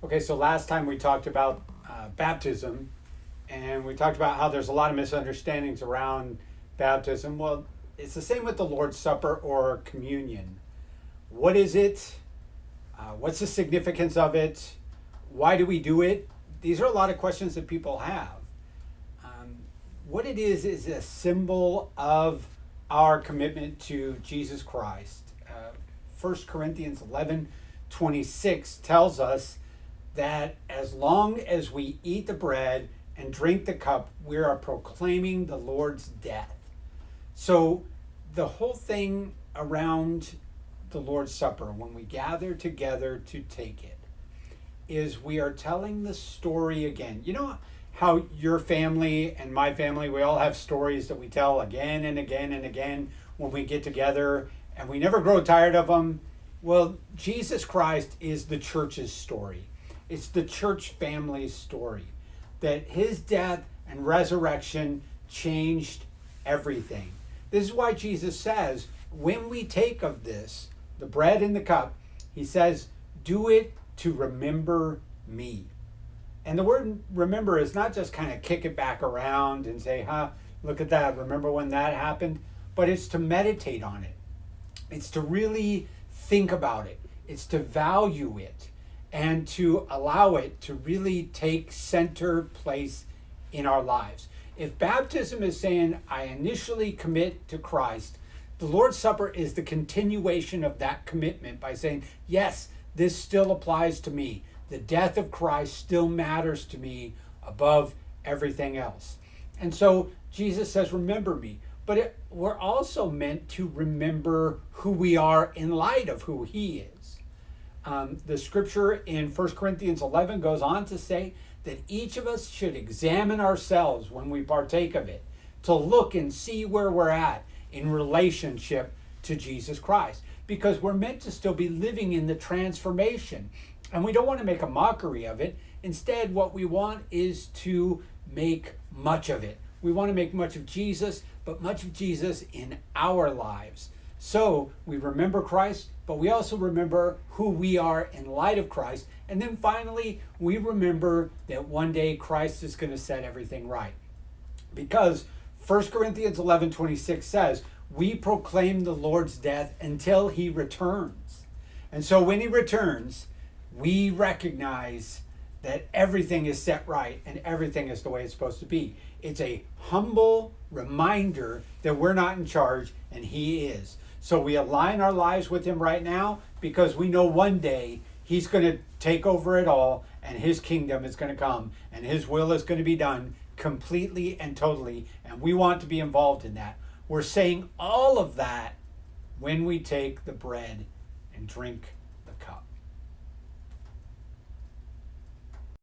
Okay, so last time we talked about baptism, and we talked about how there's a lot of misunderstandings around baptism. Well, it's the same with the Lord's Supper or communion. What is it? What's the significance of it? Why do we do it? These are a lot of questions that people have. What it is a symbol of our commitment to Jesus Christ. 1 Corinthians 11:26 tells us that as long as we eat the bread and drink the cup, we are proclaiming the Lord's death. So the whole thing around the Lord's Supper, when we gather together to take it, is we are telling the story again. You know how your family and my family, we all have stories that we tell again and again and again when we get together, and we never grow tired of them? Well, Jesus Christ is the church's story. It's the church family's story, that his death and resurrection changed everything. This is why Jesus says, when we take of this, the bread and the cup, he says, do it to remember me. And the word remember is not just kind of kick it back around and say, look at that, remember when that happened? But it's to meditate on it. It's to really think about it. It's to value it and to allow it to really take center place in our lives. If baptism is saying, I initially commit to Christ, the Lord's Supper is the continuation of that commitment by saying, yes, this still applies to me. The death of Christ still matters to me above everything else. And so Jesus says, remember me. But we're also meant to remember who we are in light of who he is. The scripture in 1 Corinthians 11 goes on to say that each of us should examine ourselves when we partake of it, to look and see where we're at in relationship to Jesus Christ, because we're meant to still be living in the transformation, and we don't want to make a mockery of it. Instead, what we want is to make much of it. We want to make much of Jesus, but much of Jesus in our lives. So we remember Christ, but we also remember who we are in light of Christ. And then finally, we remember that one day Christ is going to set everything right. Because 1 Corinthians 11:26 says, we proclaim the Lord's death until he returns. And so when he returns, we recognize that everything is set right and everything is the way it's supposed to be. It's a humble reminder that we're not in charge and he is. So we align our lives with him right now because we know one day he's going to take over it all and his kingdom is going to come and his will is going to be done completely and totally. And we want to be involved in that. We're saying all of that when we take the bread and drink